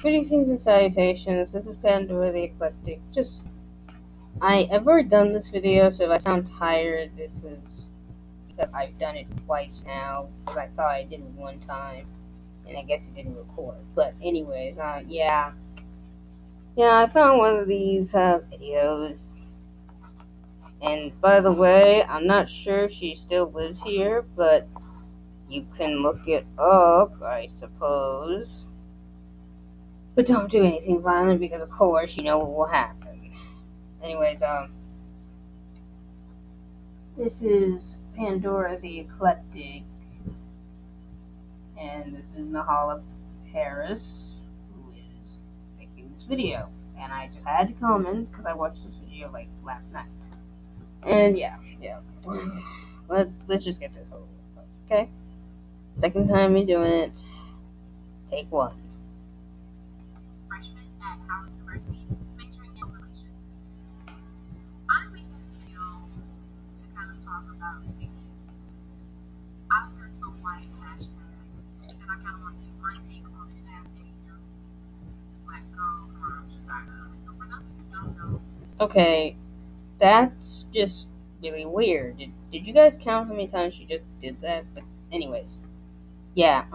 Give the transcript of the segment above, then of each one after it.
Greetings and salutations. This is Pandora the Eclectic. I've already done this video, so if I sound tired, this is because I've done it twice now. Because I thought I did it one time, and I guess it didn't record. But anyways, yeah, I found one of these videos. And by the way, I'm not sure if she still lives here, but you can look it up, I suppose. But don't do anything violent because, of course, you know what will happen. Anyways, this is Pandora the Eclectic, and this is Nahala Harris, who is making this video. And I just had to comment because I watched this video like last night. And yeah. Let's just get this over with, okay? Second time me doing it. Take one. Freshman at Howard University, majoring in relations. I made this video to kind of talk about the Oscar So White hashtag, and I kind of want to get my take on it as a black girl from Chicago. So for those who don't know, okay, that's just really weird. Did you guys count how many times she just did that? But anyways, yeah,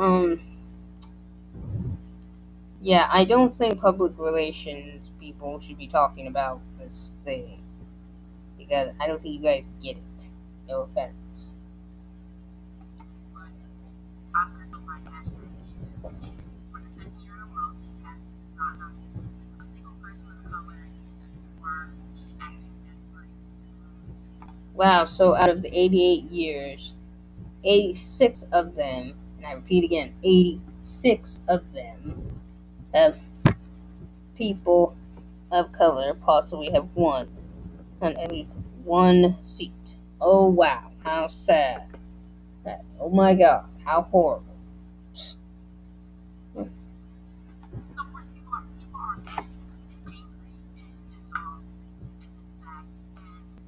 I don't think public relations people should be talking about this thing, because I don't think you guys get it. No offense. but Oscar So White hashtag is for the second year in a row, he has not nominated a single person of color for the acting category. Wow, so out of the 88 years, 86 of them, and I repeat again, 86 of them have people of color possibly have won on at least one seat. Oh wow, how sad. Oh my god, how horrible. So of course people are mad and angry and pissed off and it's sad and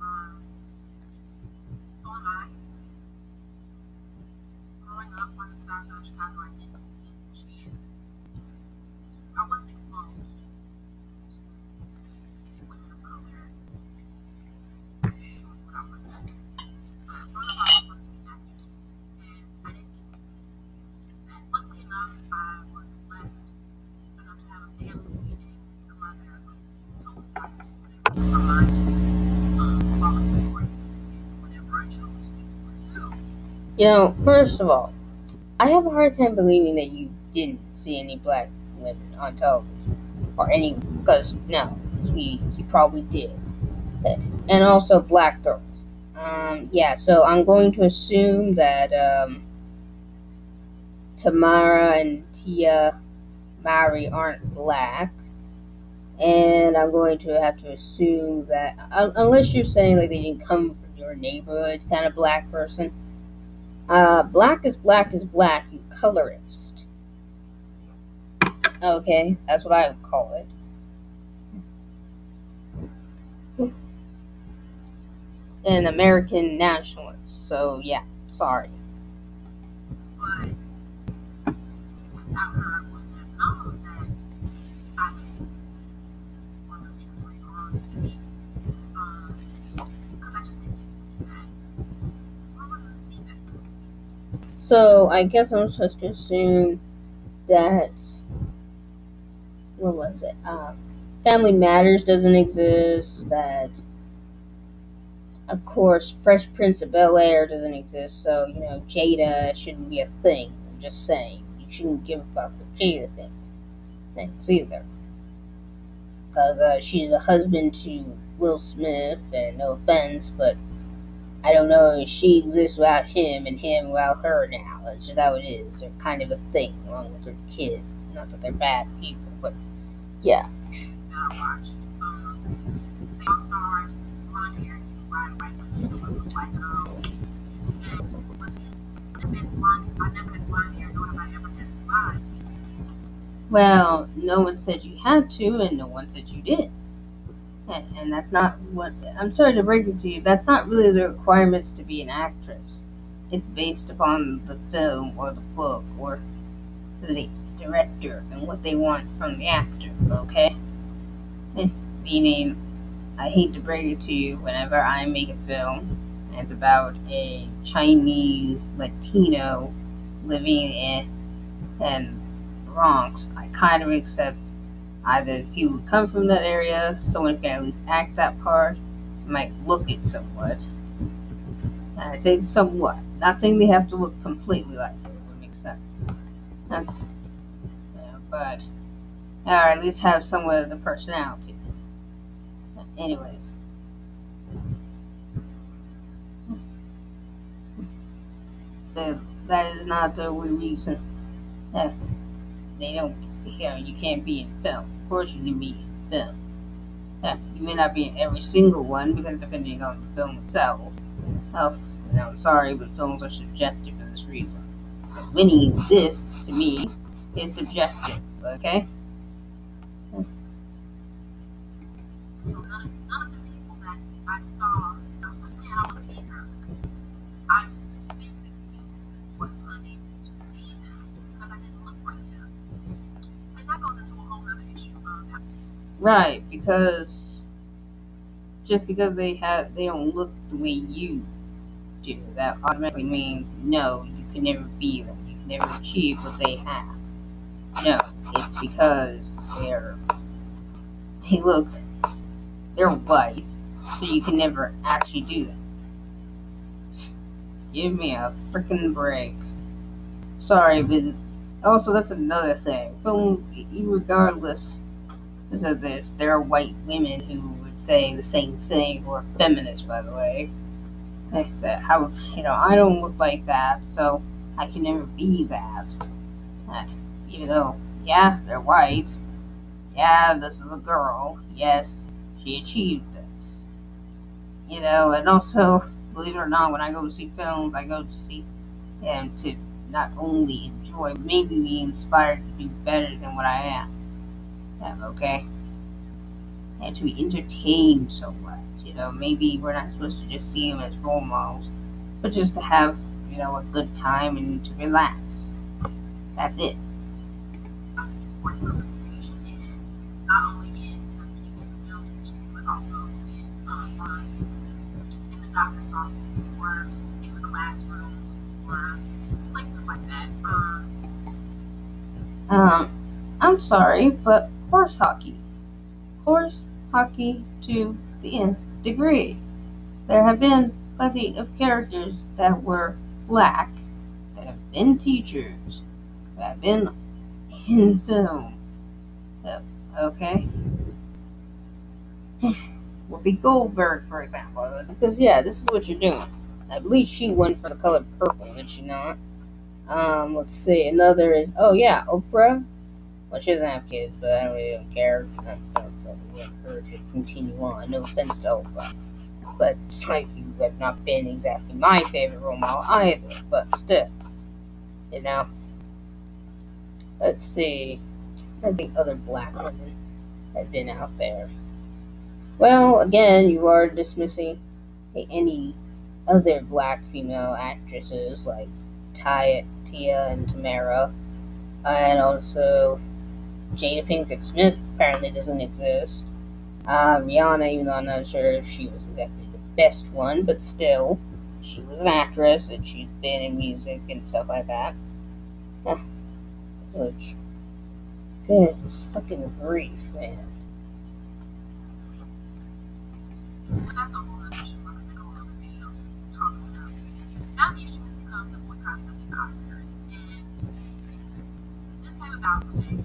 so am I. Growing up on the south side of Chicago, I didn't get the chance. I wasn't exposed to women of color doing what I was doing. Growing up, I was supposed to be acting, and I didn't get to see that. Luckily enough, I was blessed enough to have a family meeting, a mother who told me I could do whatever was my mind, who always supported me in whatever I chose to pursue. You know, first of all, I have a hard time believing that you didn't see any black women on television. Or any, because no, you probably did. And also black girls. Yeah, so I'm going to assume that Tamara and Tia Mowry aren't black. And I'm going to have to assume that, unless you're saying like they didn't come from your neighborhood kind of black person, black is black, you colorist. Okay, that's what I would call it. An American nationalist. So yeah, sorry. But without her, I wouldn't have known that I was one of the things going on with me. Because I just didn't get to see that. I wanted to see that. So I guess I'm supposed to assume that, what was it? Family Matters doesn't exist. That, of course, Fresh Prince of Bel-Air doesn't exist. So you know, Jada shouldn't be a thing. I'm just saying, you shouldn't give a fuck what Jada thinks either, because she's a husband to Will Smith. And no offense, but I don't know if she exists without him and him without her now. That's just how it is. They're kind of a thing along with their kids. Not that they're bad people, but yeah. I watched. They all starred blonde hair, white women, so it was black girl. And I never had blonde hair, nor have I ever had blonde. Well, no one said you had to, and no one said you did. And that's not what, I'm sorry to break it to you, that's not really the requirements to be an actress. It's based upon the film or the book or the director and what they want from the actor, okay? Meaning, I hate to break it to you, whenever I make a film, and it's about a Chinese Latino living in Bronx, I kind of accept either he would come from that area, someone can at least act that part, might look it somewhat. And I say somewhat, not saying they have to look completely like it, would make sense. That's, but, or at least have somewhat of the personality. Anyways. That is not the only reason that they don't, you can't be in film. Of course you can be in film. You may not be in every single one, because depending on the film itself. I'm sorry, but films are subjective for this reason. Winning this, to me, is subjective, okay? So none of the people that I saw, I was like, man, I want to be her. I physically was unable to be them because I didn't look like them. And that goes into a whole other issue of that. Right, because just because they don't look the way you do, that automatically means no, you can never be them. You can never achieve what they have. No, it's because they're white, so you can never actually do that. Give me a freaking break. Sorry, but also that's another thing. Film, regardless of this, there are white women who would say the same thing, who are feminists, by the way. Like that, how, I don't look like that, so I can never be that. Even though, yeah, they're white. Yeah, this is a girl. Yes, she achieved this. And also, believe it or not, when I go to see films, I go to see them to not only enjoy, maybe be inspired to do better than what I am. Okay? And to be entertained so much. Maybe we're not supposed to just see them as role models, but just to have, a good time and to relax. That's it. Representation in not only in the TV and film industry, but also in the doctor's office or in the classroom or places like that. I'm sorry, but horse hockey to the nth degree. There have been plenty of characters that were black, that have been teachers, that have been in film. Okay? Whoopi Goldberg, for example. Because, yeah, this is what you're doing. I believe she won for The Color Purple, did she not? Let's see. Another is, Oprah. Well, she doesn't have kids, but I don't really care. I want her to continue on. No offense to Oprah. But it's like you have not been exactly my favorite role model either. But still, Let's see. I think other black women have been out there. Well, again, you are dismissing any other black female actresses like Tia and Tamara, and also Jada Pinkett Smith apparently doesn't exist. Rihanna, even though I'm not sure if she was exactly the best one, but still, she was an actress and she's been in music and stuff like that. Look, good fucking grief, man. That's a whole other issue. I'm going to go over video talking about. Now the issue becomes the boycott of the Oscars. And this came about with Jay it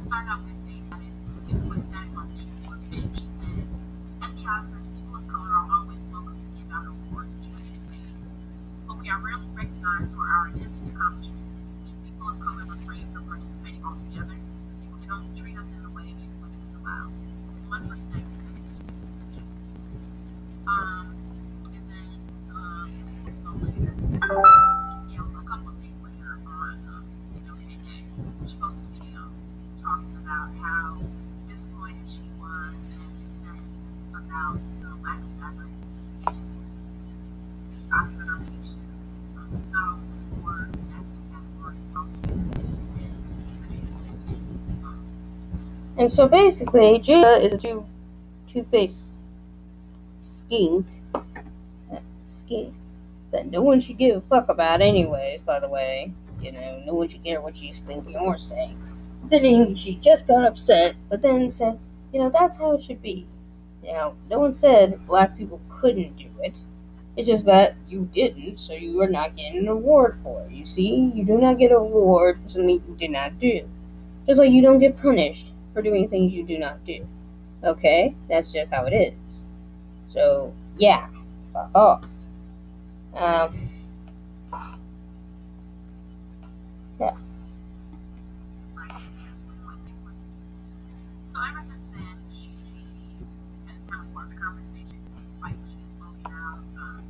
started out with a status, with status on Facebook, and she said, at the Oscars, people of color are always welcome to give out awards, even if but we are rarely recognized for our artistic accomplishments. Should people of color refrain from participating altogether? People can only treat us in the way in which we allow. With much respect. And then, so later, a couple of days later on, Kanye, she posted a video talking about how disappointed she was and upset about the lack of diversity in the Oscar nominations, not only for the acting category, but also And so basically, Jada is a two-faced skink. Skink that no one should give a fuck about, anyways. By the way, no one should care what she's thinking or saying. Considering she just got upset, but then said, that's how it should be. No one said black people couldn't do it. It's just that you didn't, so you are not getting an award for it. You see, you do not get an award for something you did not do. Just like you don't get punished for doing things you do not do. Okay? That's just how it is. So, yeah, fuck off. Yeah. So ever since then, she has kind of sparked the conversation. Spike Lee is smoking out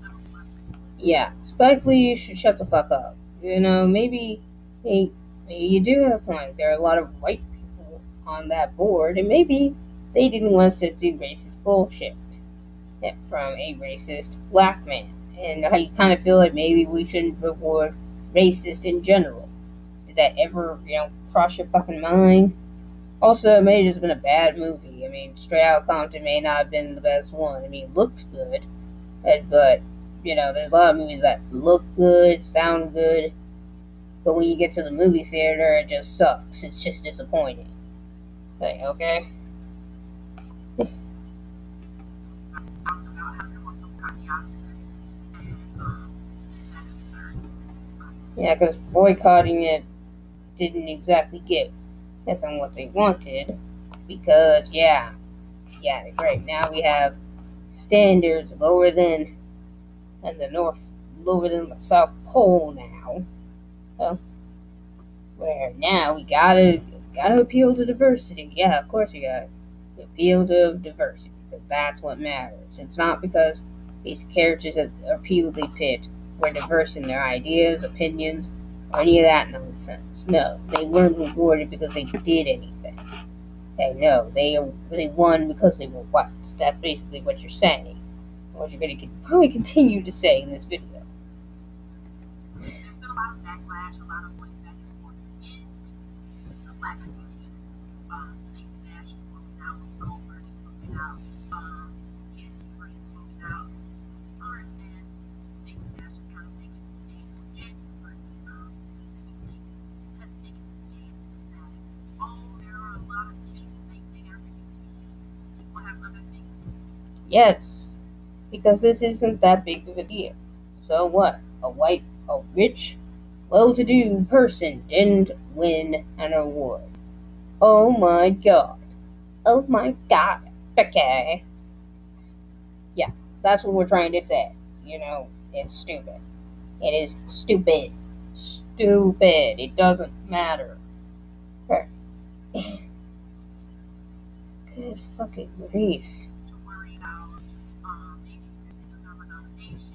several months. Yeah, Spike Lee should shut the fuck up. Maybe you do have a point. There are a lot of white people on that board, and maybe they didn't want us to do racist bullshit from a racist black man. And I kind of feel like maybe we shouldn't reward racist in general. Did that ever, cross your fucking mind? Also, it may have just been a bad movie. I mean, Straight Outta Compton may not have been the best one. I mean, it looks good, but there's a lot of movies that look good, sound good, but when you get to the movie theater, it just sucks. It's just disappointing. Like, okay? Yeah, because boycotting it didn't exactly get nothing what they wanted. Because, great. Now we have standards lower than the South Pole now. So, where now we gotta appeal to diversity. Yeah, of course we gotta appeal to diversity, because that's what matters. It's not because these characters that are repeatedly picked were diverse in their ideas, opinions, or any of that nonsense. No, they weren't rewarded because they did anything. No, they won because they were white. That's basically what you're saying. What you're going to probably continue to say in this video. There's been a lot of backlash, a lot of going back and forth in the black community. Stacey Dash is smoking out, Goldberg is smoking out, Candy Green is smoking out. And Stacey Dash has kind of taken the stance, January specifically has taken the stance that, there are a lot of issues facing our community. People have other things to do. Yes, because this isn't that big of a deal. So what? A rich, well-to-do person didn't win an award. Oh my god. Oh my god. Okay. Yeah, that's what we're trying to say. It's stupid. It is stupid. Stupid. It doesn't matter. Good fucking grief. To worry about maybe deserve a nomination.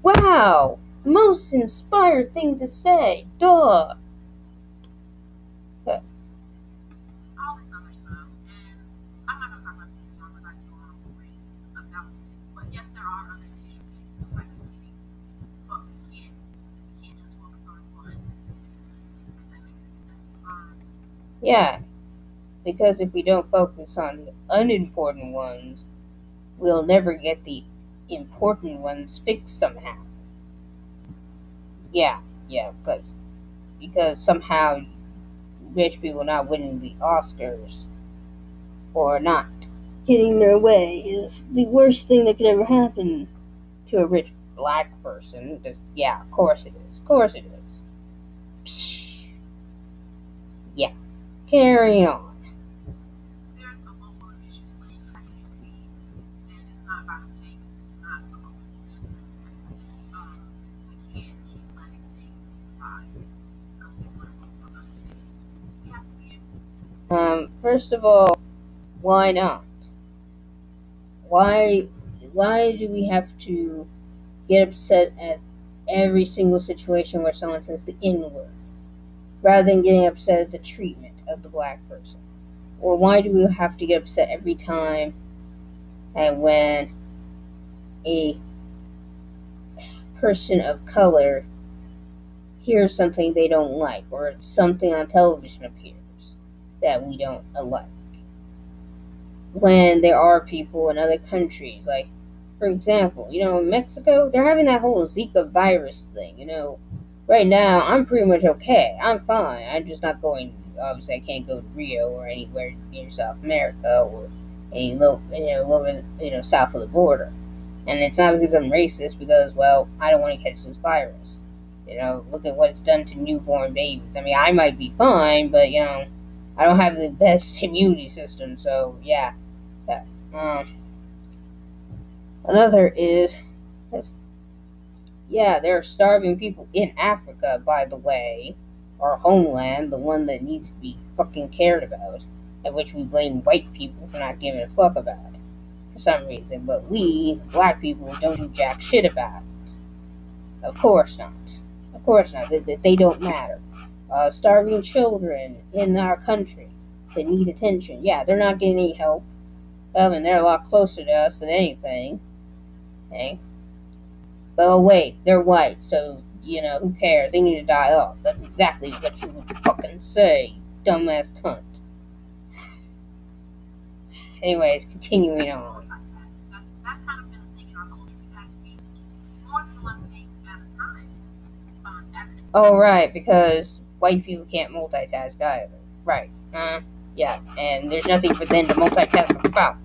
Wow! Most inspired thing to say. Duh. All this other stuff. And I'm not gonna talk about this more because I can go on about this. But yes, there are other issues facing the black community. But we can't just focus on one. Yeah. Because if we don't focus on the unimportant ones, we'll never get the important ones fixed somehow. Yeah, because somehow rich people not winning the Oscars or not getting their way is the worst thing that could ever happen to a rich black person. Just, of course it is. Of course it is. Psh. Yeah. Carrying on. There's a local issues with the community, and it's not about state, it's not about we can't keep letting things slide because we want to focus on other things. We have to be able to. First of all, why not? Why do we have to get upset at every single situation where someone says the N-word, rather than getting upset at the treatment of the black person? Or why do we have to get upset every time and when a person of color hears something they don't like, or something on television appears? that we don't elect. When there are people in other countries, like, for example, in Mexico, they're having that whole Zika virus thing. Right now, I'm pretty much okay. I'm fine. I'm just not going. Obviously, I can't go to Rio or anywhere near South America or any little bit, south of the border. And it's not because I'm racist, because, well, I don't want to catch this virus. Look at what it's done to newborn babies. I mean, I might be fine, but, I don't have the best immunity system, so, yeah. Um, Another is, yeah, there are starving people in Africa, by the way, our homeland, the one that needs to be fucking cared about, at which we blame white people for not giving a fuck about it for some reason, but we, black people, don't do jack shit about it. Of course not. Of course not. They don't matter. Starving children in our country that need attention, yeah, they're not getting any help. And they're a lot closer to us than anything. Okay? But oh wait, they're white, so, who cares? They need to die off. That's exactly what you would fucking say, dumbass cunt. Anyways, continuing on. That's kind of been a thing in our culture. We've had to be more than one thing at a time. Oh, right, because white people can't multitask either. Right. Yeah, and there's nothing for them to multitask about.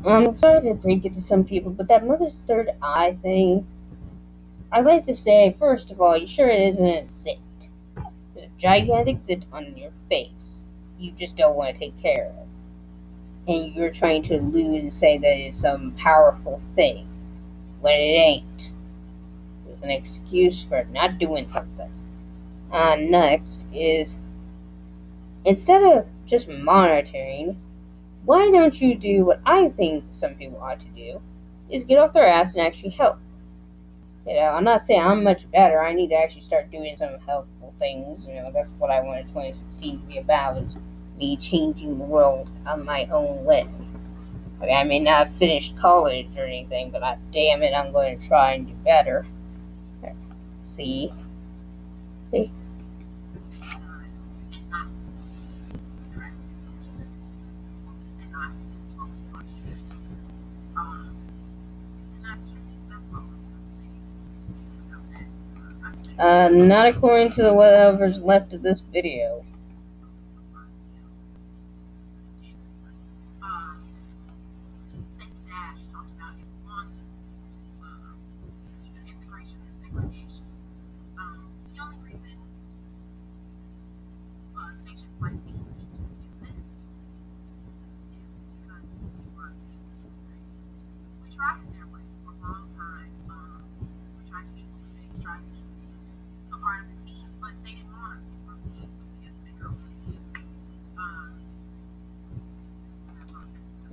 I'm sorry to break it to some people, but that mother's third eye thing, I'd like to say, first of all, you sure it isn't a zit? There's a gigantic zit on your face. You just don't want to take care of. And you're trying to allude and say that it's some powerful thing, when it ain't. There's an excuse for not doing something. Next is, instead of just monitoring, why don't you do what I think some people ought to do, is get off their ass and actually help. I'm not saying I'm much better. I need to actually start doing some helpful things. That's what I wanted 2016 to be about, is me changing the world on my own way. I mean, I may not have finished college or anything, but damn it, I'm going to try and do better. See? Not according to whatever's left of this video.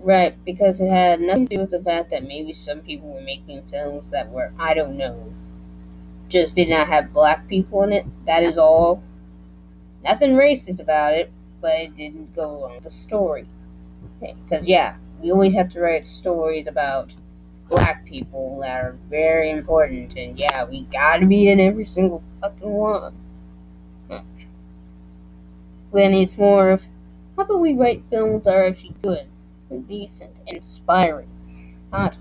Right, because it had nothing to do with the fact that maybe some people were making films that were, I don't know, just did not have black people in it. That is all. Nothing racist about it, but it didn't go along with the story. Because, yeah, we always have to write stories about black people that are very important, and yeah, we gotta be in every single fucking one. When it's more of, how about we write films that are actually good and decent and inspiring, not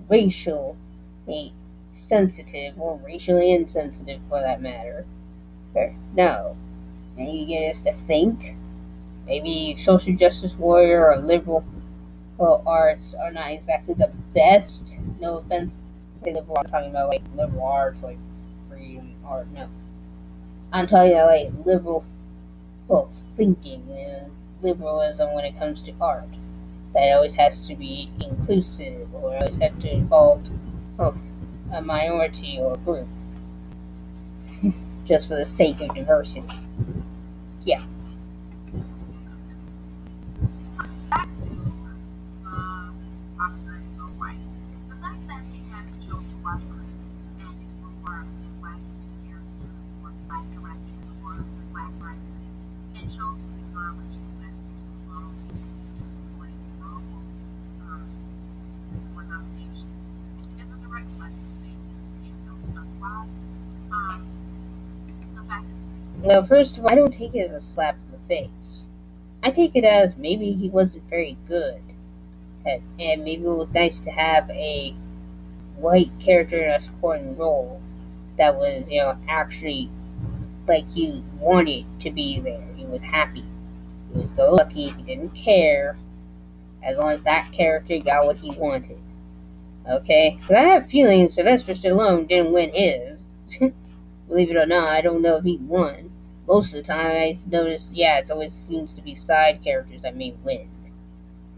racially sensitive or racially insensitive for that matter. No. And you get us to think. Maybe social justice warrior or liberal arts are not exactly the best. No offense. I think liberal, I'm talking about like liberal arts, like freedom art. No. I'm talking about like liberal thinking and liberalism when it comes to art. That it always has to be inclusive, or always have to involve a minority or group, just for the sake of diversity. Yeah. Well, first of all, I don't take it as a slap in the face. I take it as maybe he wasn't very good, and maybe it was nice to have a white character in a supporting role that was, actually like he wanted to be there. He was happy. He was go lucky. He didn't care as long as that character got what he wanted. Okay? Because I have feelings Sylvester Stallone didn't win his. Believe it or not, I don't know if he won. Most of the time, I've noticed, yeah, it always seems to be side characters that may win,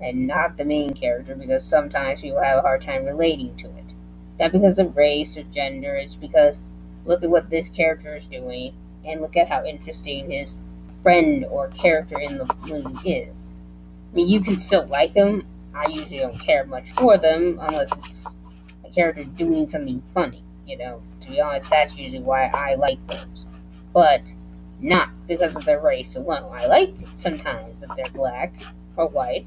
and not the main character, because sometimes people have a hard time relating to it. Not because of race or gender, it's because look at what this character is doing, and look at how interesting his friend or character in the movie is. I mean, you can still like them. I usually don't care much for them unless it's a character doing something funny. To be honest, that's usually why I like those. But not because of their race alone. I like sometimes if they're black or white,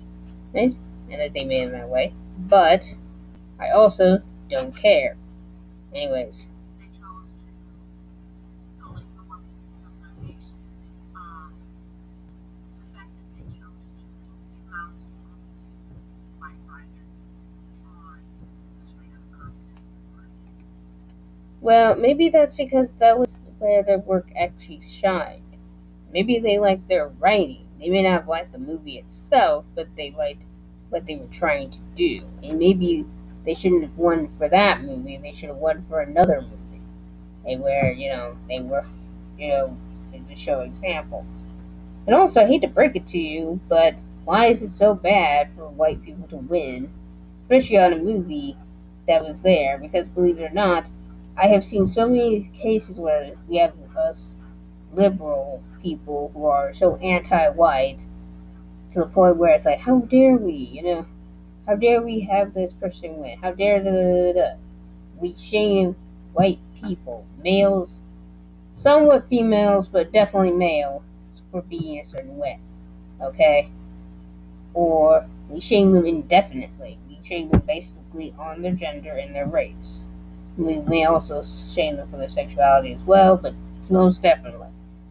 and that they made them that way. But I also don't care. Anyways, They chose to totally ignore pieces of litigation. The fact that they chose to acknowledge the movie to fight writers on the straight up content. well, maybe that's because that was where their work actually shined. Maybe they liked their writing. They may not have liked the movie itself, but they liked what they were trying to do. And maybe they shouldn't have won for that movie. They should have won for another movie. Where, they were, to show example. And also, I hate to break it to you, but why is it so bad for white people to win, especially on a movie that was there? Because believe it or not, I have seen so many cases where we have us liberal people who are so anti-white to the point where it's like, how dare we, how dare we have this person win? How dare we shame white people, males, somewhat females, but definitely male, for being a certain way, okay? Or we shame them indefinitely. We shame them basically on their gender and their race. We may also shame them for their sexuality as well, but most definitely.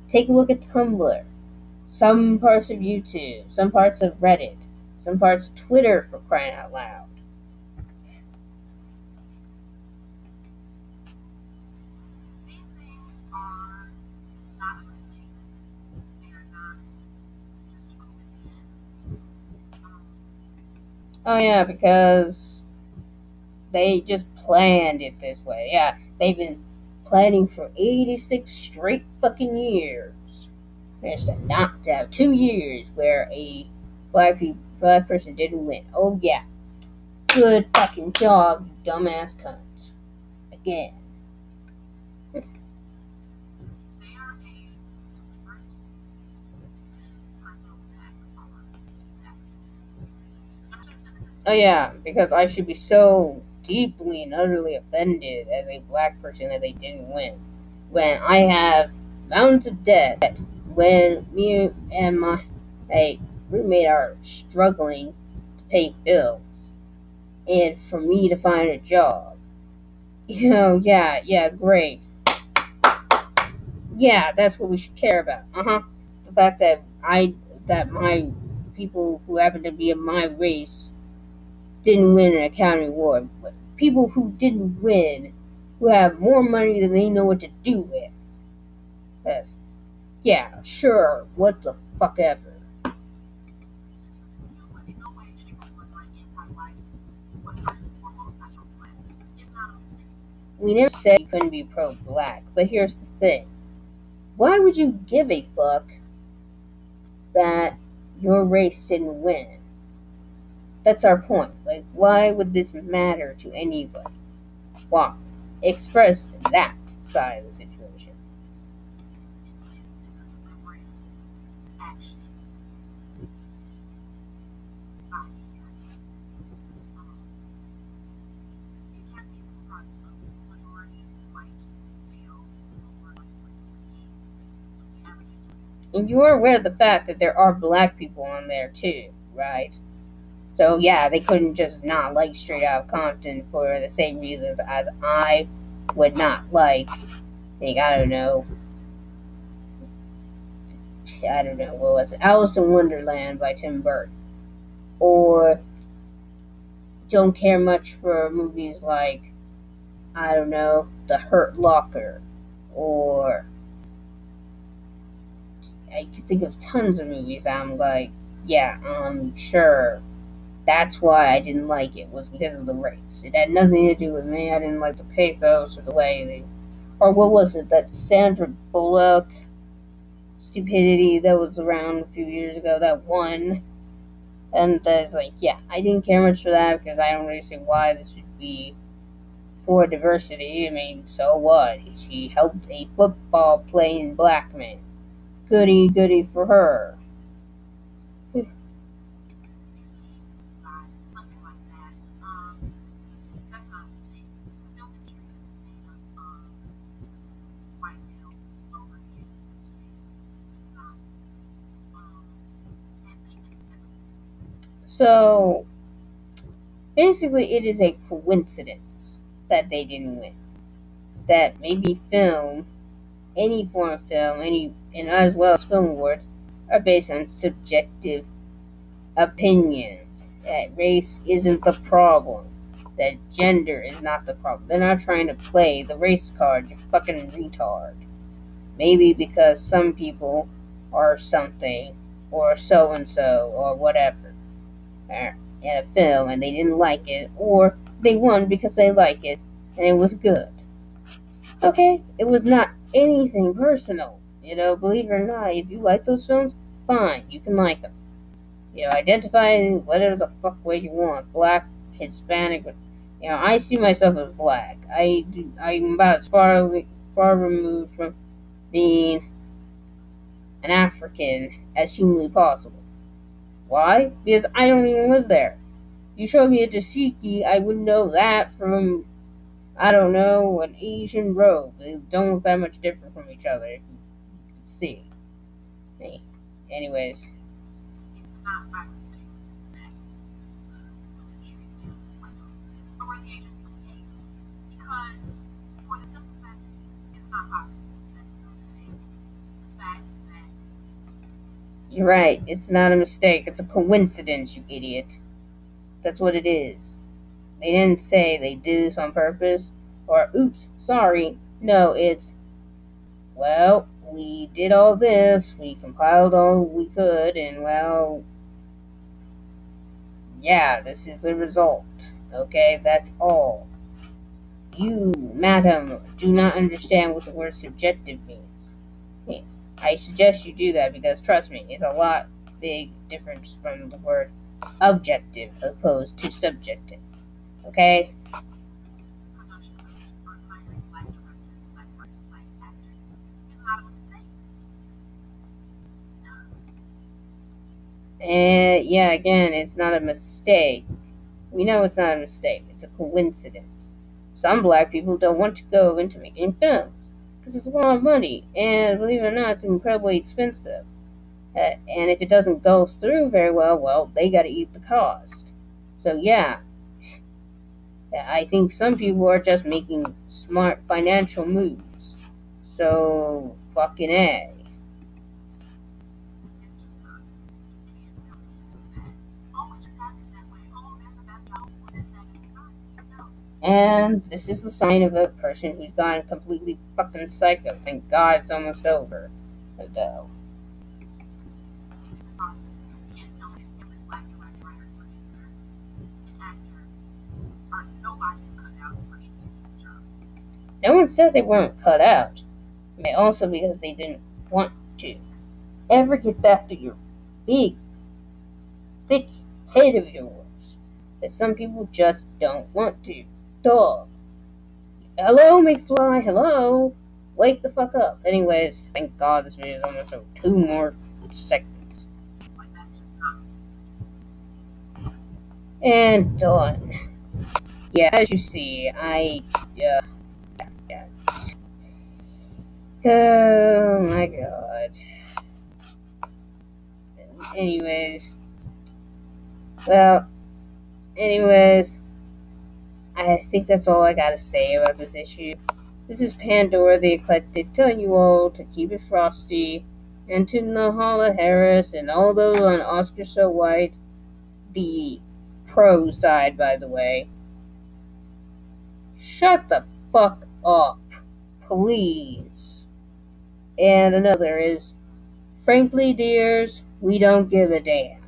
Take a look at Tumblr, some parts of YouTube, some parts of Reddit, some parts of Twitter, for crying out loud. These things are not a mistake. They are not just a coincidence. Oh yeah, because they just planned it this way. Yeah, they've been planning for 86 straight fucking years. There's to not have 2 years where a black person didn't win. Oh yeah, good fucking job, you dumbass cunt. Again. They are a deliberate personal attack on Oh yeah, because I should be so deeply and utterly offended as a black person that they didn't win. When I have mountains of debt, when me and my roommate are struggling to pay bills, and for me to find a job. Yeah, great. Yeah, that's what we should care about. The fact that my people who happen to be of my race didn't win an Academy Award. But people who didn't win, who have more money than they know what to do with. Yes. Yeah, sure. What the fuck ever. in no way, shape, or form am I anti-white, but first and foremost, I am black. It's not a mistake. We never said you couldn't be pro-black, but here's the thing. Why would you give a fuck that your race didn't win? That's our point. Like, why would this matter to anybody? Why? Express that side of the situation. It's a deliberate action by here. The Academy is comprised of majority white male over 16, the average age And you are aware of the fact that there are black people on there too, right? So yeah, they couldn't just not like Straight Out Compton for the same reasons as I would not like, I don't know, I don't know, what was it? Alice in Wonderland by Tim Burton. Or don't care much for movies like, I don't know, The Hurt Locker. Or I could think of tons of movies that I'm like, yeah, I'm sure that's why I didn't like it, was because of the race. It had nothing to do with me. I didn't like the pathos or the way they. Or what was it? That Sandra Bullock stupidity that was around a few years ago that won. And that's like, yeah, I didn't care much for that because I don't really see why this should be for diversity. I mean, so what? She helped a football playing black man. Goody, goody for her. Something like that. That's not a mistake. The film industry is made up of white males over years. It's not. And So, basically, it is a coincidence that they didn't win. That maybe film, any form of film, and as well as film awards, are based on subjective opinions. That race isn't the problem. That gender is not the problem. They're not trying to play the race card, you fucking retard. Maybe because some people are something, or so and so, or whatever, in a film and they didn't like it, or they won because they like it and it was good. Okay, it was not anything personal. Believe it or not, if you like those films, fine, you can like them. Identify in whatever the fuck way you want, black, Hispanic. I see myself as black. I'm about as far removed from being an African as humanly possible. Why? Because I don't even live there. You showed me a Dashiki, I would know that from, I don't know, an Asian robe. They don't look that much different from each other, if you can see. Hey, anyways. it's not by mistake that the film industry is made up of white males over the age of 68. Because, for the simple fact, it's not possible that it's a mistake. The fact that You're right, it's not a mistake, it's a coincidence, you idiot. That's what it is. They didn't say they did this on purpose, or oops, sorry. No, it's, well, we did all this, we compiled all we could, and well, yeah, this is the result. Okay, that's all. You, madam, do not understand what the word subjective means. Yes. I suggest you do that because, trust me, it's a lot big difference from the word objective opposed to subjective. Okay? production companies are hiring black directors, black writers, black actors is not a mistake. And yeah, again, it's not a mistake. We know it's not a mistake. It's a coincidence. Some black people don't want to go into making films because it's a lot of money, and believe it or not, it's incredibly expensive. And if it doesn't go through very well, they got to eat the cost. So yeah, I think some people are just making smart financial moves. So fucking A. It's just not. You can't tell me that, oh, it just happened that way. Oh, there's a best job for this, that, and the third. No. And this is the sign of a person who's gone completely fucking psycho. Thank God it's almost over. Though. Because you can't tell me if every black director, writer, producer, and actor are nobody is cut out for any of these jobs. No one said they weren't cut out. Also because they didn't want to. Ever get that through your big, thick head of yours. That some people just don't want to. Duh. Hello, McFly, hello? Wake the fuck up. Anyways, thank God this video is almost over. 2 more seconds. Like, that's just not. And done. Yeah, as you see, yeah. Oh my God. Anyways, I think that's all I gotta say about this issue. This is Pandora the Eclectic telling you all to keep it frosty, and to Nahala Harris and all those on Oscar So White, the pro side, by the way. Shut the fuck up, please. And another is, frankly, dears, we don't give a damn.